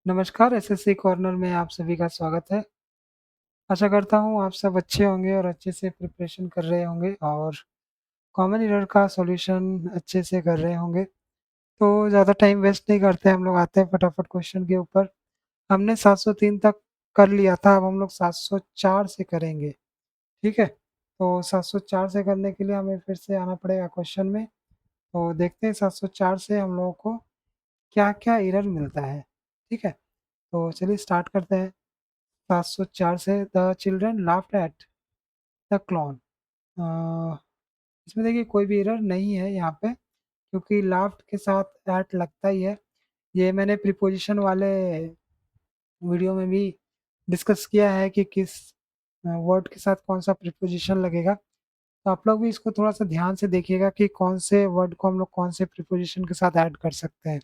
नमस्कार, SSC corner में आप सभी का स्वागत है। आशा करता हूँ आप सब अच्छे होंगे और अच्छे से प्रिपरेशन कर रहे होंगे और कॉमन एरर का सॉल्यूशन अच्छे से कर रहे होंगे। तो ज़्यादा टाइम वेस्ट नहीं करते, हम लोग आते हैं फटाफट क्वेश्चन के ऊपर। हमने 703 तक कर लिया था, अब हम लोग 704 से करेंगे, ठीक है? तो 704 से करने के लिए हमें फिर से आना पड़ेगा क्वेश्चन में। तो देखते हैं 704 से हम लोगों को क्या-क्या एरर मिलता है, ठीक है? तो चलिए स्टार्ट करते हैं। 704 से the children laughed at the clown. इसमें देखिए कोई भी एरर नहीं है यहाँ पे, क्योंकि लाफ्ड के साथ एट लगता ही है। ये मैंने प्रीपोजिशन वाले वीडियो में भी डिस्कस किया है कि किस वर्ड के साथ कौन सा प्रीपोजिशन लगेगा। तो आप लोग भी इसको थोड़ा सा ध्यान से देखिएगा कि कौन से वर्ड को हम लोग कौन से प्रीपोजिशन के साथ ऐड कर सकते हैं,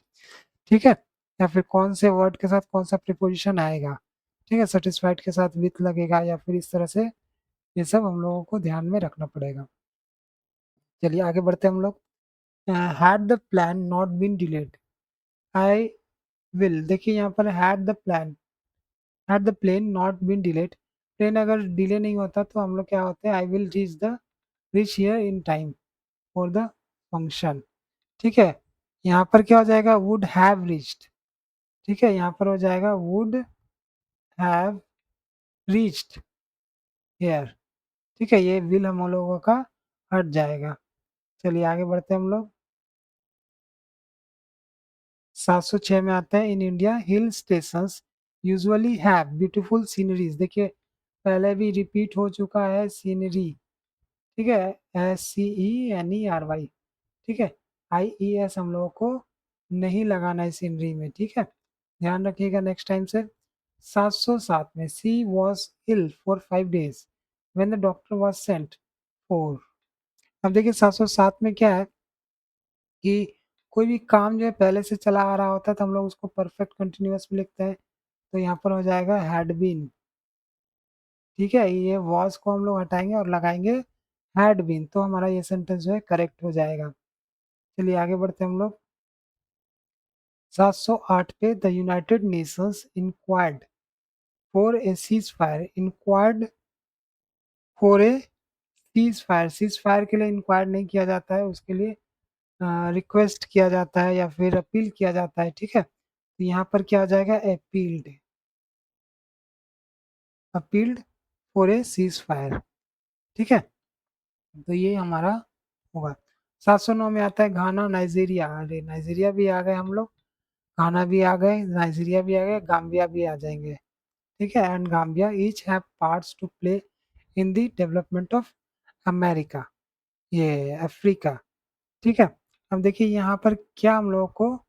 ठीक है? या फिर कौन से वर्ड के साथ कौन सा प्रीपोजिशन आएगा, ठीक है? सेटिस्फाइड के साथ विथ लगेगा या फिर इस तरह से, ये सब हम लोगों को ध्यान में रखना पड़ेगा। चलिए आगे बढ़ते हैं हम लोग। Had the plan not been delayed, I will. देखिए यहाँ पर had the plane not been delayed, plane अगर डिले नहीं होता तो हम लोग क्या होते हैं, I will reach here in time for the function, ठीक है? यहाँ पर क्या हो जाएगा, वुड हैव रीच्ड, ठीक है? यहाँ पर हो जाएगा वुड हैव रीच्ड हियर, ठीक है? ये विल हम लोगों का हट जाएगा। चलिए आगे बढ़ते हैं हम लोग। 706 में आता है, in India hill stations usually have beautiful sceneries. देखिए पहले भी रिपीट हो चुका है सीनरी, ठीक है? SCENERY, ठीक है? IES हम लोगों को नहीं लगाना है सीनरी में, ठीक है? ध्यान रखिएगा नेक्स्ट टाइम से। 707 में she was ill for 5 days when the doctor was sent for. अब देखिए 707 में क्या है कि कोई भी काम जो है पहले से चला आ रहा होता है तो हम लोग उसको परफेक्ट कंटिन्यूअस में लिखते हैं। तो यहाँ पर हो जाएगा हैड बीन, ठीक है? ये वॉज को हम लोग हटाएंगे और लगाएंगे हैड बीन, तो हमारा ये सेंटेंस जो है करेक्ट हो जाएगा। चलिए आगे बढ़ते हैं हम लोग। 708 पे the United Nations inquired for a cease fire, inquired for a cease fire के लिए इंक्वायर नहीं किया जाता है, उसके लिए रिक्वेस्ट किया जाता है या फिर अपील किया जाता है, ठीक है? तो यहाँ पर क्या आ जाएगा, appealed for a cease fire, ठीक है? तो ये हमारा होगा। 709 में आता है घाना नाइजीरिया। अरे नाइजीरिया भी आ गए हम लोग, घाना भी आ गए, नाइजीरिया भी आ गए, गाम्बिया भी आ जाएंगे, ठीक है? And Gambia each have parts to play in the development of America, ये अफ्रीका, ठीक है? अब देखिए यहाँ पर क्या हम लोगों को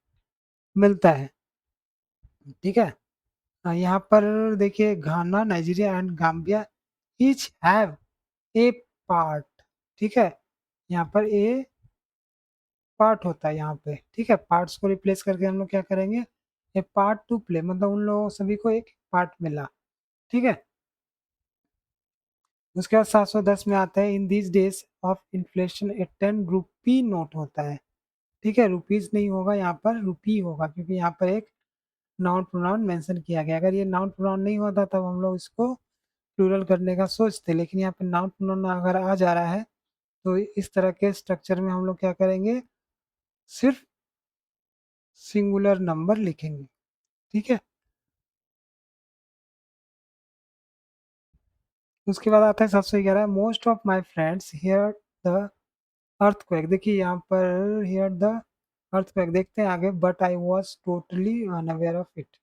मिलता है, ठीक है? यहाँ पर देखिए Ghana Nigeria and Gambia each have a part, ठीक है? यहाँ पर ए पार्ट होता है यहाँ पे, ठीक है? पार्ट्स को रिप्लेस करके हम लोग क्या करेंगे, ए पार्ट टू प्ले, मतलब उन लोगों सभी को एक पार्ट मिला, ठीक है? उसके बाद 710 में आता है in these days of inflation A 10 rupee note होता है, ठीक है? रुपीज नहीं होगा यहाँ पर, रुपी होगा, क्योंकि यहाँ पर एक नाउन प्रोनाउन मेंशन किया गया। अगर ये नाउन प्रोनाउन नहीं होता तब हम लोग इसको प्लूरल करने का सोचते, लेकिन यहाँ पे नाउन प्रोनाउन अगर आ जा रहा है तो इस तरह के स्ट्रक्चर में हम लोग क्या करेंगे, सिर्फ सिंगुलर नंबर लिखेंगे, ठीक है? उसके बाद आता है 711, most of my friends here the earthquake. देखिए यहाँ पर हियर द अर्थक्वेक, देखते हैं आगे, but I was totally unaware of it.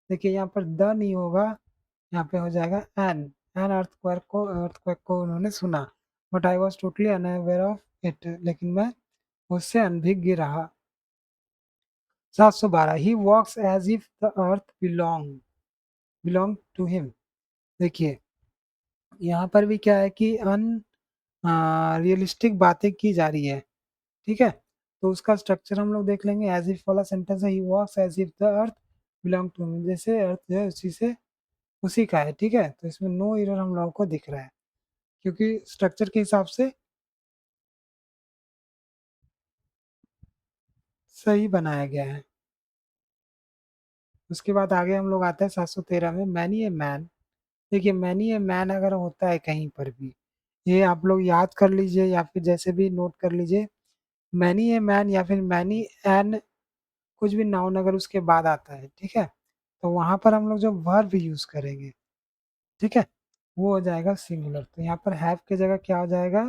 देखिए यहाँ पर द नहीं होगा, यहाँ पे हो जाएगा एन अर्थक्वेक को उन्होंने सुना, but I was totally unaware of it, लेकिन मैं उससे अनभिज्ञ रहा। 712, he walks as if the earth belong to him. देखिए यहाँ पर भी क्या है कि रियलिस्टिक बातें की जा रही है, ठीक है? तो उसका स्ट्रक्चर हम लोग देख लेंगे। एज इफ वाला सेंटेंस है, he walks as if the earth belong to him, जैसे अर्थ जो है उसी का है, ठीक है? तो इसमें नो एरर हम लोगों को दिख रहा है, क्योंकि स्ट्रक्चर के हिसाब से सही बनाया गया है। उसके बाद आगे हम लोग आते हैं 713 में, मैनी ए मैन। देखिए मैनी ए मैन अगर होता है कहीं पर भी, ये आप लोग याद कर लीजिए या फिर जैसे भी नोट कर लीजिए, मैनी ए मैन या फिर मैनी एन, कुछ भी नाउन अगर उसके बाद आता है, ठीक है, तो वहां पर हम लोग जो वर्ब यूज करेंगे, ठीक है, वो हो जाएगा सिंगुलर। तो यहाँ पर हैव की जगह क्या हो जाएगा,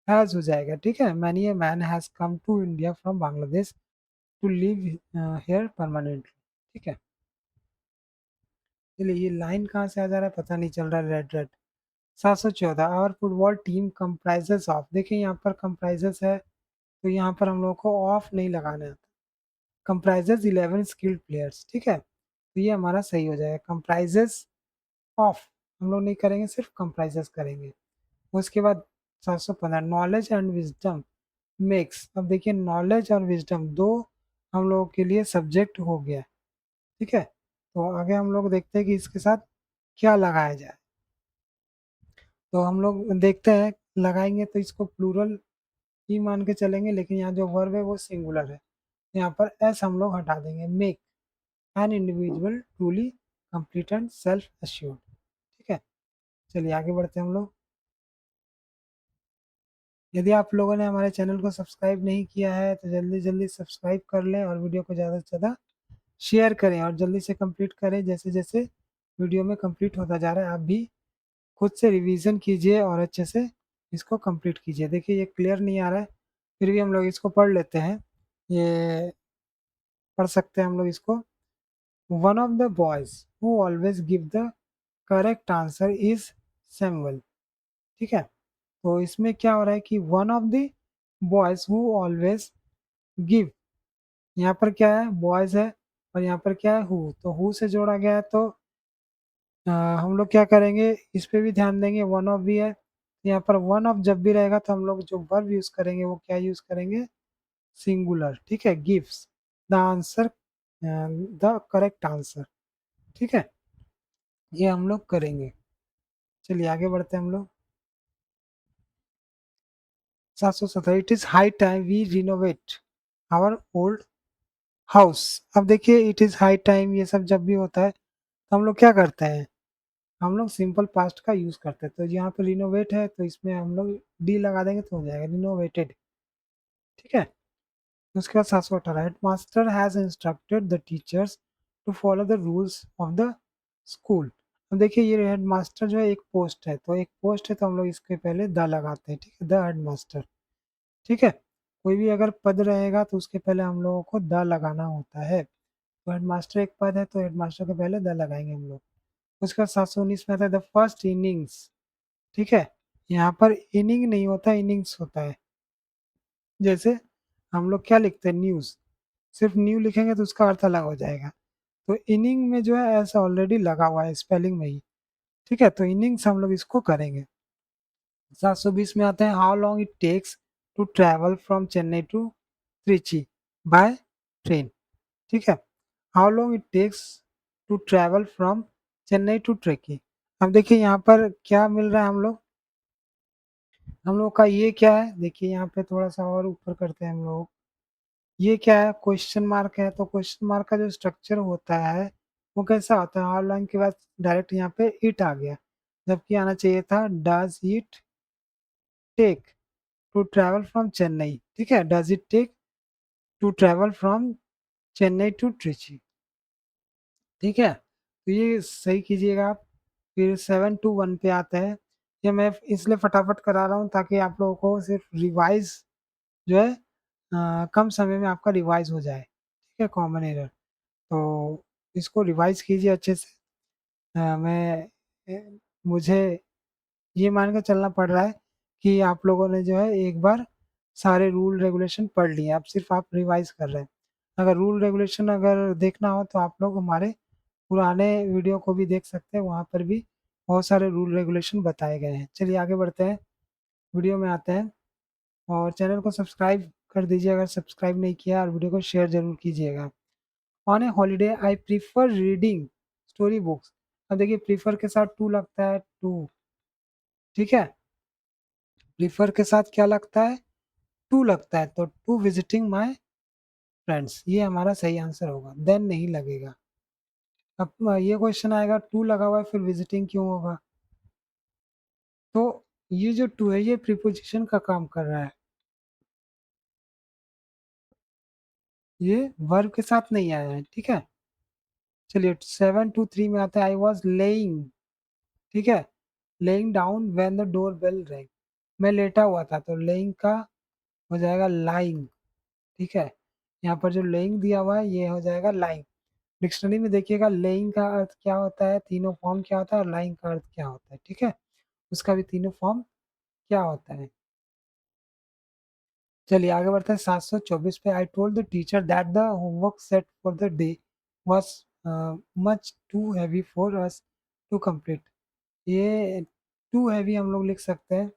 हैज हो जाएगा। ठीक है, many a man has come to India from Bangladesh to live here permanently. ठीक है, चलिए ये लाइन कहाँ से आ जा रहा है पता नहीं चल रहा, red red. 714, our football team comprises of, देखिए यहाँ पर कंप्राइजेस है, तो यहाँ पर हम लोग को ऑफ नहीं लगाना है, कंप्राइजेस 11 स्किल्ड प्लेयर्स। ठीक है, तो ये हमारा सही हो जाएगा, कंप्राइजेस ऑफ हम लोग नहीं करेंगे, सिर्फ कंप्राइजेस करेंगे। उसके बाद 715, नॉलेज एंड विजडम मेक्स। अब देखिए नॉलेज और विजडम दो हम लोगों के लिए सब्जेक्ट हो गया। ठीक है, तो आगे हम लोग देखते हैं कि इसके साथ क्या लगाया जाए। तो हम लोग देखते हैं, लगाएंगे तो इसको प्लूरल ही मान के चलेंगे, लेकिन यहाँ जो वर्ब है वो सिंगुलर है, यहाँ पर एस हम लोग हटा देंगे, make an individual truly complete and self assured. ठीक है, चलिए आगे बढ़ते हैं हम लोग। यदि आप लोगों ने हमारे चैनल को सब्सक्राइब नहीं किया है तो जल्दी जल्दी सब्सक्राइब कर लें और वीडियो को ज़्यादा से ज़्यादा शेयर करें और जल्दी से कंप्लीट करें। जैसे जैसे वीडियो में कंप्लीट होता जा रहा है आप भी खुद से रिवीजन कीजिए और अच्छे से इसको कंप्लीट कीजिए। देखिए ये क्लियर नहीं आ रहा है, फिर भी हम लोग इसको पढ़ लेते हैं, ये पढ़ सकते हैं हम लोग इसको। One of the boys who always give the correct answer is Samuel. ठीक है, तो इसमें क्या हो रहा है कि one of the boys who always give, यहाँ पर क्या है, बॉयज है, और यहाँ पर क्या है, हु, तो हु से जोड़ा गया है, तो हम लोग क्या करेंगे, इस पे भी ध्यान देंगे, वन ऑफ भी है, यहाँ पर वन ऑफ जब भी रहेगा तो हम लोग जो वर्ब यूज करेंगे वो क्या यूज करेंगे, सिंगुलर। ठीक है, gives the answer, the correct answer. ठीक है, ये हम लोग करेंगे। चलिए आगे बढ़ते हैं हम लोग। 717, it is high time we renovate our old house. अब देखिए इट इज हाई टाइम, ये सब जब भी होता है तो हम लोग क्या करते हैं, हम लोग सिंपल पास्ट का यूज करते हैं। तो यहाँ पे रिनोवेट है तो इसमें हम लोग डी लगा देंगे तो हो जाएगा रिनोवेटेड। ठीक है, उसके बाद 718, head master has instructed the teachers to follow the rules of the school. अब देखिए ये हेड मास्टर जो है एक पोस्ट है, तो एक पोस्ट है तो हम लोग इसके पहले द लगाते हैं। ठीक है, द हेड मास्टर। ठीक है, कोई भी अगर पद रहेगा तो उसके पहले हम लोगों को द लगाना होता है, तो हेड मास्टर एक पद है तो हेड मास्टर के पहले द लगाएंगे हम लोग। उसका 719 में आता है द फर्स्ट इनिंग्स। ठीक है, यहाँ पर इनिंग नहीं होता, इनिंग्स होता है। जैसे हम लोग क्या लिखते हैं, न्यूज, सिर्फ न्यू लिखेंगे तो उसका अर्थ अलग हो जाएगा, तो इनिंग में जो है ऐसा ऑलरेडी लगा हुआ है स्पेलिंग में ही। ठीक है, तो इनिंग्स हम लोग इसको करेंगे। 720 में आते हैं, how long it takes to travel from Chennai to Trichy by train. ठीक है, how long it takes to travel from Chennai to Trichy. अब देखिए यहाँ पर क्या मिल रहा है, हम लोग का ये क्या है, देखिए यहाँ पे थोड़ा सा और ऊपर करते हैं हम लोग, ये क्या है, क्वेश्चन मार्क है, तो क्वेश्चन मार्क का जो स्ट्रक्चर होता है वो कैसा होता है, हाउ लॉन्ग के बाद डायरेक्ट यहाँ पे इट आ गया, जबकि आना चाहिए था does it take to travel from Chennai. ठीक है, does it take to travel from Chennai to Trichy. ठीक है, तो ये सही कीजिएगा आप। फिर 721 पे आता है, ये मैं इसलिए फटाफट करा रहा हूँ ताकि आप लोगों को सिर्फ रिवाइज जो है कम समय में आपका रिवाइज हो जाए। ठीक है, कॉमन एरर, तो इसको रिवाइज कीजिए अच्छे से। मैं मुझे ये मान के चलना पड़ रहा है कि आप लोगों ने जो है एक बार सारे रूल रेगुलेशन पढ़ लिए, अब सिर्फ आप रिवाइज कर रहे हैं। अगर रूल रेगुलेशन अगर देखना हो तो आप लोग हमारे पुराने वीडियो को भी देख सकते हैं, वहाँ पर भी बहुत सारे रूल रेगुलेशन बताए गए हैं। चलिए आगे बढ़ते हैं, वीडियो में आते हैं, और चैनल को सब्सक्राइब कर दीजिए अगर सब्सक्राइब नहीं किया, और वीडियो को शेयर जरूर कीजिएगा। On A holiday I prefer reading story books. अब देखिए प्रीफर के साथ टू लगता है, टू। ठीक है, प्रीफर के साथ क्या लगता है, टू लगता है, तो टू विजिटिंग माय फ्रेंड्स, ये हमारा सही आंसर होगा, देन नहीं लगेगा। अब ये क्वेश्चन आएगा टू लगा हुआ है फिर विजिटिंग क्यों होगा? तो ये जो टू है ये प्रीपोजिशन का काम कर रहा है, ये वर्ब के साथ नहीं आया है, ठीक है। चलिए 723 में आता है आई वॉज लेइंग, ठीक है, lying down when the door bell rang, मैं लेटा हुआ था, तो लेइंग का हो जाएगा लाइंग, ठीक है। यहाँ पर जो लेइंग दिया हुआ है ये हो जाएगा लाइंग। डिक्शनरी में देखिएगा लेइंग का अर्थ क्या होता है, तीनों फॉर्म क्या होता है, और लाइंग का अर्थ क्या होता है, ठीक है, उसका भी तीनों फॉर्म क्या होता है। चलिए आगे बढ़ते हैं 724 पे। I told the teacher that the homework set for the day was much too heavy for us to complete. ये टू हैवी हम लोग लिख सकते हैं,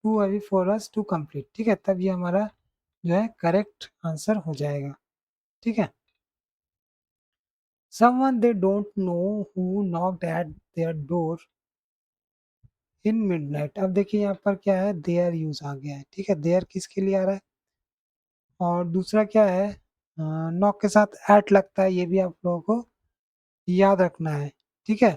too heavy for us to complete, ठीक है, तब ये हमारा जो है करेक्ट आंसर हो जाएगा, ठीक है। Someone they don't know who knocked eight their door in midnight. अब देखिए यहाँ पर क्या है, देयर यूज आ गया है, ठीक है, देयर किसके लिए आ रहा है, और दूसरा क्या है, नॉक के साथ एट लगता है, ये भी आप लोगों को याद रखना है, ठीक है।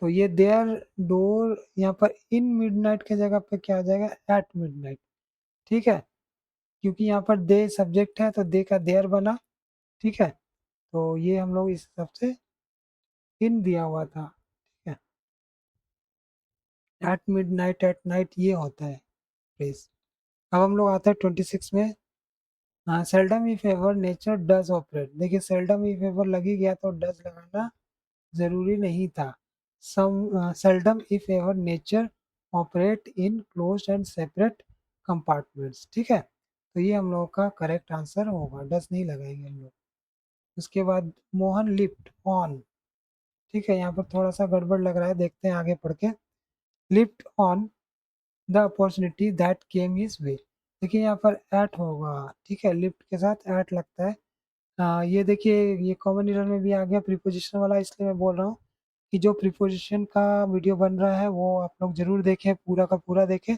तो ये देयर डोर यहाँ पर इन मिडनाइट के जगह पे क्या आ जाएगा, एट मिडनाइट, ठीक है, क्योंकि यहाँ पर दे सब्जेक्ट है तो दे का देयर बना, ठीक है, तो ये हम लोग इस हिसाब से इन दिया हुआ था, ठीक है, एट मिडनाइट एट नाइट ये होता है फ्रेज। अब हम लोग आते हैं 26 में। हाँ, seldom if ever nature does operate, देखिए सेल्डम इफ एवर लगी गया तो डज लगाना जरूरी नहीं था। Some seldom if ever nature operate in close and separate compartments, ठीक है, तो ये हम लोग का करेक्ट आंसर होगा, डज नहीं लगाएंगे हम लोग। उसके बाद मोहन लिफ्ट ऑन, ठीक है, यहाँ पर थोड़ा सा गड़बड़ लग रहा है, देखते हैं आगे पढ़ के। Lift on the opportunity that came his way, देखिए यहाँ पर एट होगा, ठीक है, लिफ्ट के साथ एट लगता है। ये देखिए ये कॉमन ईरर में भी आ गया प्रीपोजिशन वाला, इसलिए मैं बोल रहा हूँ कि जो प्रीपोजिशन का वीडियो बन रहा है वो आप लोग जरूर देखें, पूरा का पूरा देखें,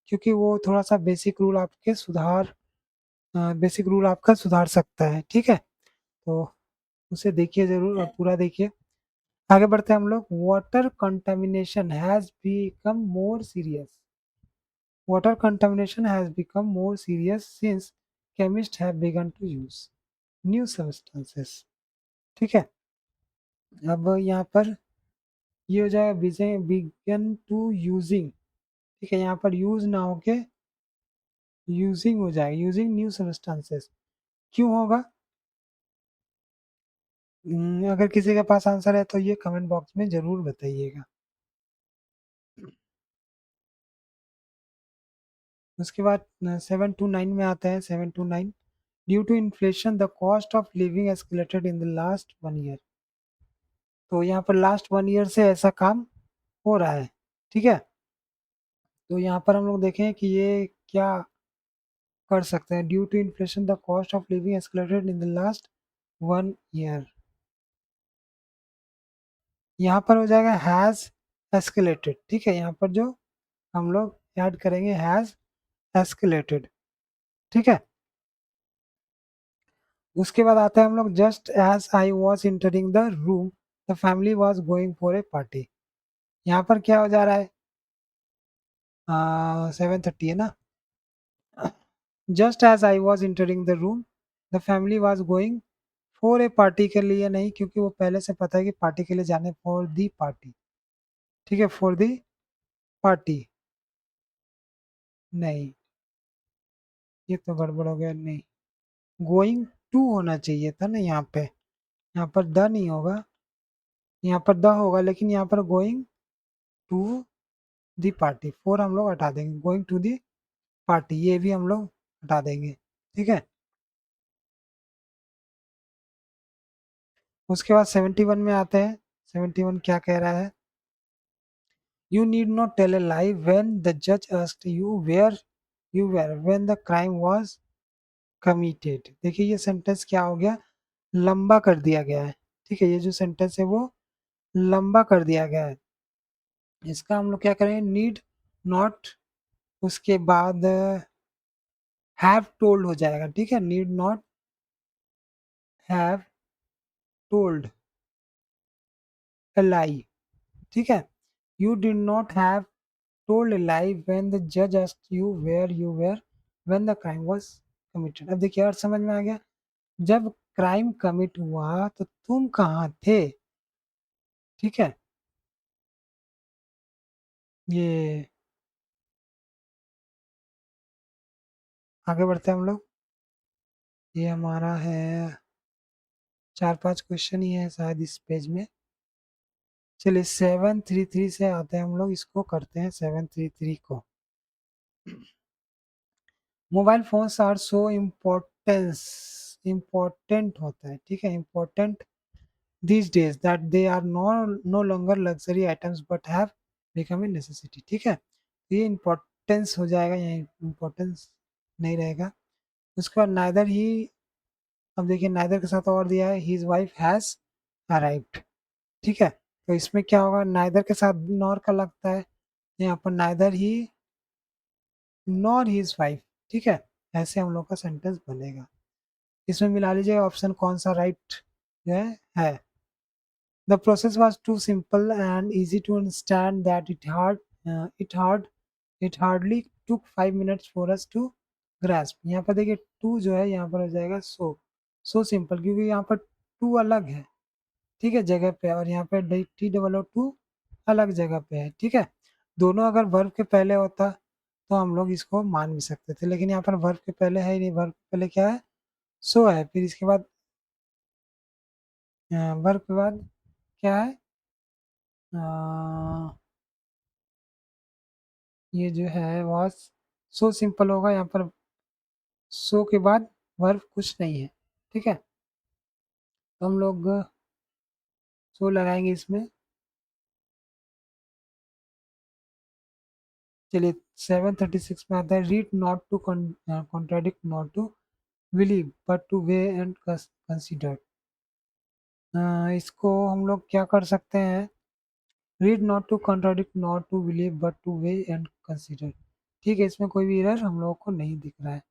क्योंकि वो थोड़ा सा बेसिक रूल आपका सुधार सकता है, ठीक है, तो उसे देखिए जरूर और पूरा देखिए। आगे बढ़ते हैं हम लोग। Water contamination has become more serious, water contamination has become more serious since chemists have begun to use new substances, ठीक है। अब यहाँ पर ये हो जाएगा बिगन टू यूजिंग, ठीक है, यहाँ पर यूज ना होके यूजिंग हो जाएगा, यूजिंग न्यू सब्सटेंसेस, क्यों होगा? अगर किसी के पास आंसर है तो ये कमेंट बॉक्स में जरूर बताइएगा। उसके बाद 729 में आता है, 729 due to inflation the cost of living escalated in the last 1 year, तो यहाँ पर लास्ट 1 ईयर से ऐसा काम हो रहा है, ठीक है, तो यहाँ पर हम लोग देखें कि ये क्या कर सकते हैं। Due to inflation the cost of living escalated in the last 1 year, यहाँ पर हो जाएगा हैज एस्केलेटेड, ठीक है, यहाँ पर जो हम लोग ऐड करेंगे हैज एस्केलेटेड, ठीक है। उसके बाद आता है हम लोग just as I was entering the room the family was going for a party, यहाँ पर क्या हो जा रहा है, 7:30 है ना। Just as I was entering the room the family was going for a party, के लिए नहीं, क्योंकि वो पहले से पता है कि पार्टी के लिए जाने, फॉर दी पार्टी, ठीक है, फॉर दी पार्टी, नहीं ये तो गड़बड़ हो गया, नहीं, गोइंग टू होना चाहिए था ना यहाँ पे, यहाँ पर द नहीं होगा, यहाँ पर द होगा, लेकिन यहाँ पर going to the party, for हम लोग हटा देंगे, गोइंग टू दी पार्टी ये भी हम लोग हटा देंगे, ठीक है। उसके बाद 71 में आते हैं। 71 क्या कह रहा है, you need not tell a lie when the जज asked you where you were when the crime was committed, देखिए ये सेंटेंस क्या हो गया, लंबा कर दिया गया है, ठीक है, ये जो सेंटेंस है वो लंबा कर दिया गया है। इसका हम लोग क्या करेंगे, नीड नॉट, उसके बाद हैव टोल्ड हो जाएगा, ठीक है, need not have told a lie, ठीक है, you did not have told a lie when the जज asked you where you were when the crime was committed. अब देखिए और समझ में आ गया, जब क्राइम कमिट हुआ तो तुम कहाँ थे, ठीक है। ये आगे बढ़ते हैं हम लोग। ये हमारा है 4-5 क्वेश्चन ही है शायद इस पेज में। चलिए 733 से आते हैं हम लोग, इसको करते हैं 733 को। Mobile phones are so importance important होता है, ठीक है, important these days that they are no longer luxury items but have become a necessity, ठीक है। ये इम्पोर्टेंस हो जाएगा, यहाँ इम्पोर्टेंस नहीं रहेगा। उसके बाद नाइदर ही, अब देखिए नाइदर के साथ और दिया है हिज वाइफ हैज अराइव्ड, ठीक है। तो इसमें क्या होगा, नाइदर के साथ नॉर का लगता है, यहाँ पर नाइदर ही नॉर हिज वाइफ, ठीक है। ऐसे हम लोग का सेंटेंस बनेगा। इसमें मिला लीजिए ऑप्शन कौन सा राइट जो है। The process was too simple and easy to understand that it hardly took 5 minutes for us to grasp। यहाँ पर देखिए टू जो है यहाँ पर हो जाएगा सो सिंपल, क्योंकि यहाँ पर टू अलग है, ठीक है, जगह पे, और यहाँ पे टी डबल ओ टू अलग जगह पे है, ठीक है। दोनों अगर वर्ब के पहले होता तो हम लोग इसको मान भी सकते थे, लेकिन यहाँ पर वर्ब के पहले है ही नहीं, वर्ब के पहले क्या है, सो है, फिर इसके बाद वर्ब के बाद क्या है, अ, ये जो है वॉज सो सिंपल होगा, यहाँ पर सो के बाद वर्ब कुछ नहीं है, ठीक है। तो हम लोग सो लगाएंगे इसमें। चलिए 736 में आता है read not to contradict not to believe but to weigh and consider. इसको हम लोग क्या कर सकते हैं, read not to contradict not to believe but to weigh and consider, ठीक है। इसमें कोई भी एरर हम लोगों को नहीं दिख रहा है।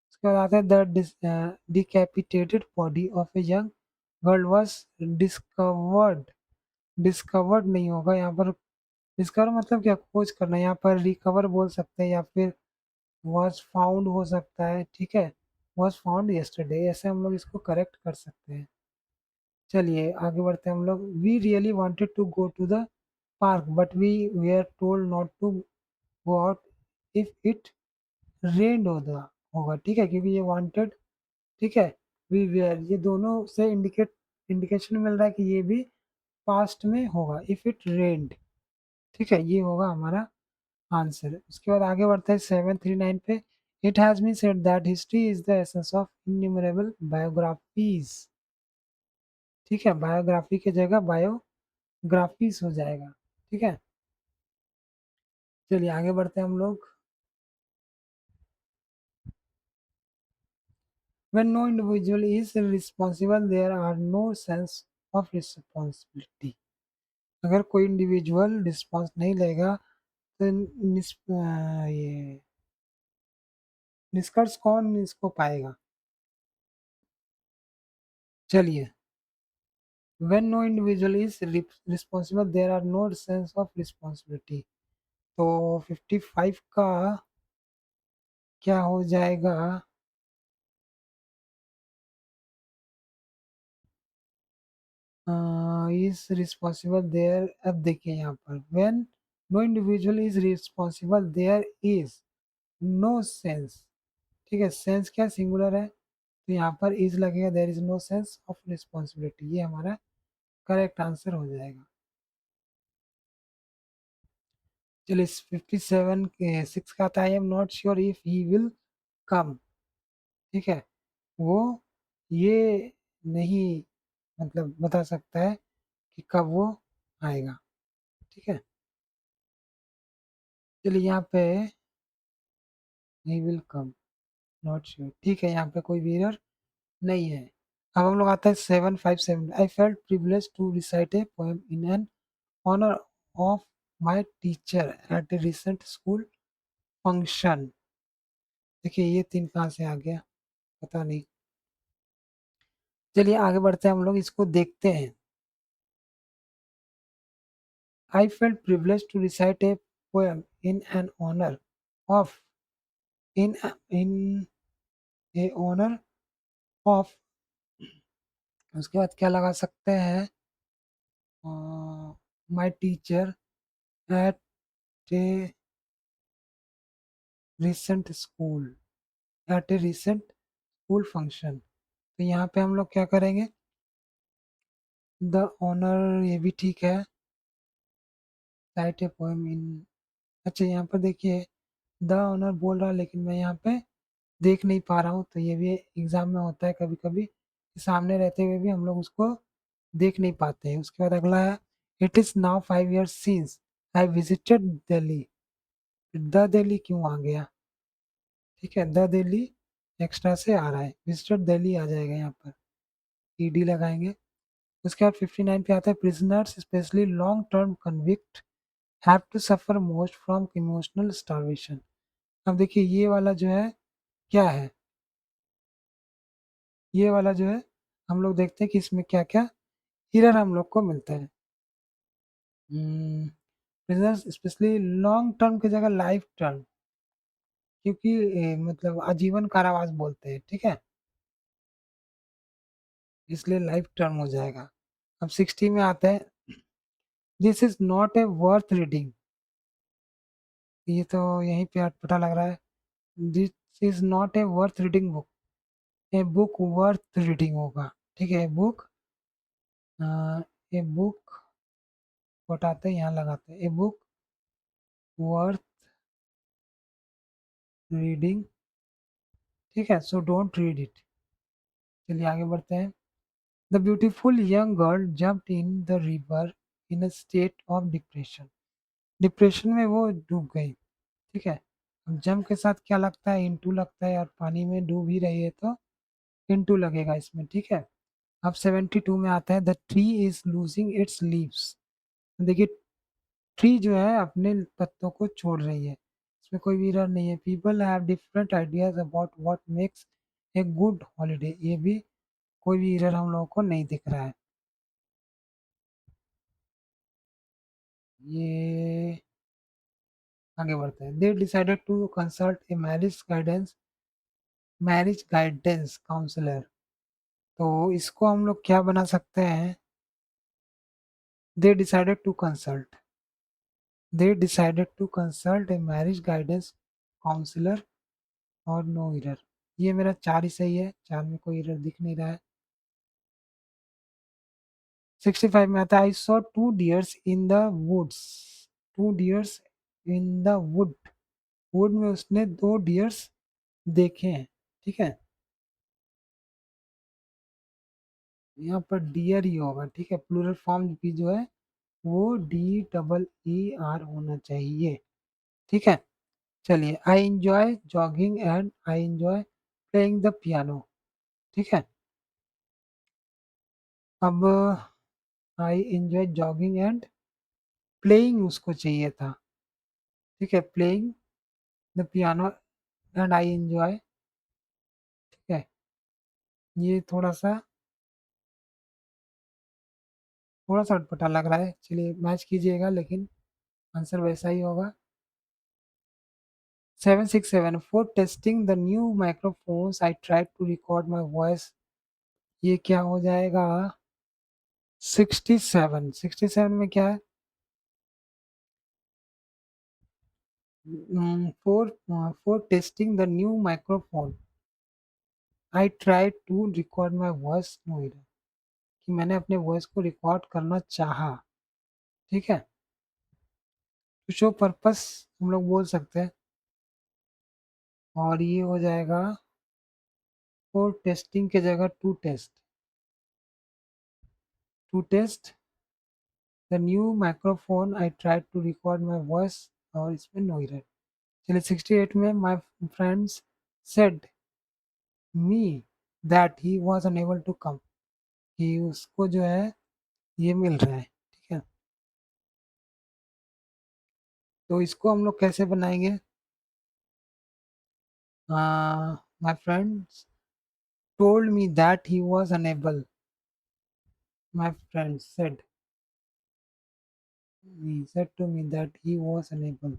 उसके बाद आता है the decapitated body of a young girl was discovered. Discovered नहीं होगा यहाँ पर, डिस्कवर मतलब क्या, खोज करना, यहाँ पर रिकवर बोल सकते हैं या फिर वाज फाउंड हो सकता है, ठीक है, वाज फाउंड यस्टरडे, ऐसे हम लोग इसको करेक्ट कर सकते हैं। चलिए आगे बढ़ते हैं हम लोग। We really wanted to go to the park but we were told not to go out if it rained होगा, ठीक है, क्योंकि ये वांटेड, ठीक है, वी वेयर, ये दोनों से इंडिकेशन मिल रहा है कि ये भी पास्ट में होगा, इफ इट रेन्ड, ठीक है, ये होगा हमारा आंसर। उसके बाद आगे बढ़ते हैं 739 पे। It has been said that history is the essence of innumerable biographies, ठीक है, बायोग्राफी की जगह बायोग्राफीज हो जाएगा, ठीक है। चलिए आगे बढ़ते हैं हम लोग। When no individual is responsible, there are no sense of responsibility। अगर कोई इंडिविजुअल रिस्पॉन्स नहीं लेगा तो ये निष्कर्ष कौन इसको पाएगा। चलिए when no individual is responsible there are no sense of responsibility, तो 55 का क्या हो जाएगा, इज रिस्पॉन्सिबल देयर। अब देखिए यहाँ पर when no individual is responsible there is no sense, ठीक है, सेंस क्या सिंगुलर है, तो यहाँ पर इज लगेगा, there is no sense of responsibility, ये हमारा करेक्ट आंसर हो जाएगा। चलिए 57 के 6 का था I am not sure if he will come, ठीक है, वो ये नहीं मतलब बता सकता है कि कब वो आएगा, ठीक है। चलिए यहाँ पे he will come not sure, ठीक है, यहाँ पे कोई भी एरर नहीं है। अब हम लोग आते हैं 757। I felt privilege to recite a poem in an honour of my teacher at a recent school function. देखिए ये तीन कहाँ से आ गया पता नहीं। चलिए आगे बढ़ते हैं, हम लोग इसको देखते हैं। I felt privilege to recite a poem in an honour of in in a honour of, उसके बाद क्या लगा सकते हैं, my teacher at a recent school, at a recent school function. तो यहाँ पे हम लोग क्या करेंगे, द ऑनर, ये भी ठीक है, राइट ए पोएम इन। अच्छा यहाँ पर देखिए द ऑनर बोल रहा है लेकिन मैं यहाँ पे देख नहीं पा रहा हूँ, तो ये भी एग्जाम में होता है कभी कभी, सामने रहते हुए भी हम लोग उसको देख नहीं पाते हैं। उसके बाद अगला है, it is now 5 years since I visited Delhi. The Delhi क्यों आ गया, ठीक है, द दिल्ली एक्स्ट्रा से आ रहा है, विजिटेड दिल्ली आ जाएगा यहाँ पर, ईडी लगाएंगे। उसके बाद 59 पे आता है, prisoners specially long term convict have to suffer most from emotional starvation. अब देखिए ये वाला जो है क्या है, ये वाला जो है हम लोग देखते हैं कि इसमें क्या क्या एरर हम लोग को मिलता है। प्रिजनर्स स्पेशली लॉन्ग टर्म की जगह लाइफ टर्म, क्योंकि मतलब आजीवन कारावास बोलते हैं, ठीक है, इसलिए लाइफ टर्म हो जाएगा। अब 60 में आते हैं, this is not a worth reading, ये तो यहीं पे पता लग रहा है, this is not a worth reading book, a book worth reading होगा, ठीक है, ए बुक हटाते हैं यहाँ लगाते हैं, ए बुक वर्थ रीडिंग, ठीक है, सो डोंट रीड इट। चलिए आगे बढ़ते हैं। The beautiful young girl jumped in the river in a state of depression, depression में वो डूब गई, ठीक है। अब जंप के साथ क्या लगता है, इनटू लगता है, और पानी में डूब ही रही है तो इनटू लगेगा इसमें, ठीक है। अब 72 में आता है, the tree is losing its leaves. देखिए ट्री जो है अपने पत्तों को छोड़ रही है, इसमें कोई भी एरर नहीं है। People have different ideas about what makes a good holiday, ये भी कोई भी एरर हम लोगों को नहीं दिख रहा है। ये आगे बढ़ते हैं, they decided to consult a marriage guidance counsellor. तो इसको हम लोग क्या बना सकते हैं, they decided to consult, they decided to consult a marriage guidance counsellor और नो एरर। ये मेरा चार ही सही है, चार में कोई एरर दिख नहीं रहा है। 65 में आता है, I saw two deers in the woods, two deers in the wood, wood में उसने दो डियर्स देखे हैं, ठीक है, यहाँ पर डियर ही होगा, ठीक है, प्लूरल फॉर्म भी जो है वो DEER होना चाहिए, ठीक है। चलिए, I enjoy jogging and I enjoy playing the piano, ठीक है। अब I enjoy jogging and playing उसको चाहिए था, ठीक है, playing the piano and I enjoy, ठीक है, ये थोड़ा सा अटपटा लग रहा है, चलिए मैच कीजिएगा लेकिन आंसर वैसा ही होगा। 767, for testing the new microphones I try to record my voice, ये क्या हो जाएगा, 67, 67 में क्या है, for testing the new microphone I try to record my voice no error, कि मैंने अपने वॉइस को रिकॉर्ड करना चाहा, ठीक है। टू शो पर्पस हम लोग बोल सकते हैं, और ये हो जाएगा फॉर टेस्टिंग के जगह to test, to test the new microphone I try to record my voice, और इसमें नो एरर। चलिए 68 में, my friends said me that he was unable to come, कि उसको जो है ये मिल रहा है, ठीक है। तो इसको हम लोग कैसे बनाएंगे, my friends told me that he was unable, my friend said, he said to me that he was unable।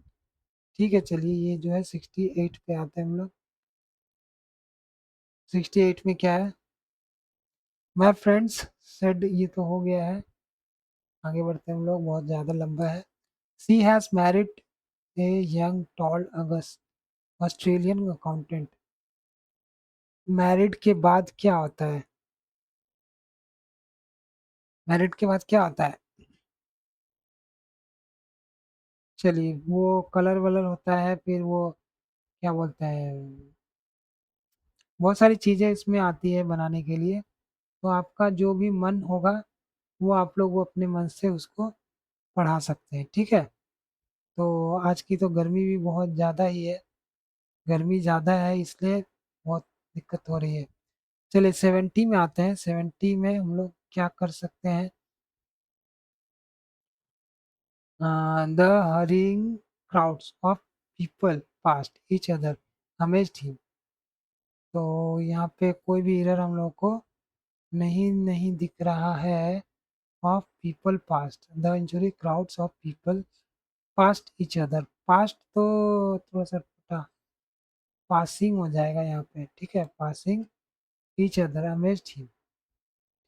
ठीक है, चलिए ये जो है 68 पे आते हैं हम लोग। 68 में क्या है? माय फ्रेंड्स सेड, ये तो हो गया है। आगे बढ़ते हैं हम लोग, बहुत ज़्यादा लंबा है। She has married a young tall August Australian accountant. Married के बाद क्या होता है? मैरिड के बाद क्या होता है? चलिए, वो कलर वलर होता है, फिर वो क्या बोलते हैं, बहुत सारी चीज़ें इसमें आती है बनाने के लिए। तो आपका जो भी मन होगा वो आप लोग वो अपने मन से उसको पढ़ा सकते हैं, ठीक है। तो आज की तो गर्मी भी बहुत ज़्यादा ही है, गर्मी ज़्यादा है इसलिए बहुत दिक्कत हो रही है। चलिए 70 में आते हैं। 70 में हम लोग क्या कर सकते हैं? The hurrying crowds of people past each other amazed him. तो यहाँ पे कोई भी एरर हम लोग को नहीं नहीं दिख रहा है। Of people past the injury crowds of people past each other. Past तो थोड़ा सा पासिंग हो जाएगा यहाँ पे, ठीक है, passing each other amazed him,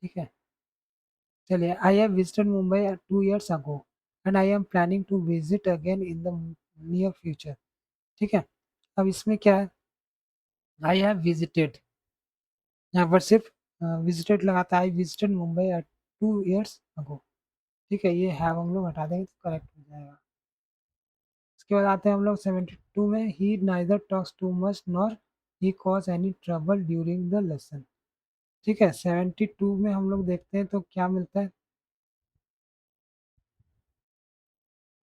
ठीक है। चलिए, I have visited Mumbai 2 years ago and I am planning to visit again in the near future, ठीक है। अब इसमें क्या है? आई हैव विजिटेड, यहाँ पर सिर्फ विजिटेड लगाता है। आई विजिटेड मुंबई 2 years अगो, ठीक है, ये हैव हम लोग हटा देंगे तो करेक्ट हो जाएगा। इसके बाद आते हैं हम लोग 72 में। He neither talks too much nor he cause any trouble during the lesson, ठीक है। 72 में हम लोग देखते हैं तो क्या मिलता है?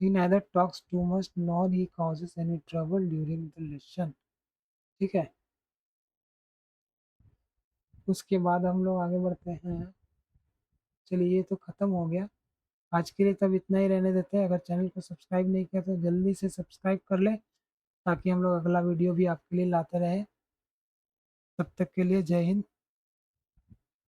He neither talks too much nor he causes any trouble during the lesson, ठीक है। उसके बाद हम लोग आगे बढ़ते हैं। चलिए, ये तो ख़त्म हो गया आज के लिए, तब इतना ही रहने देते हैं। अगर चैनल को सब्सक्राइब नहीं किया तो जल्दी से सब्सक्राइब कर ले, ताकि हम लोग अगला वीडियो भी आपके लिए लाते रहें। तब तक के लिए जय हिंद।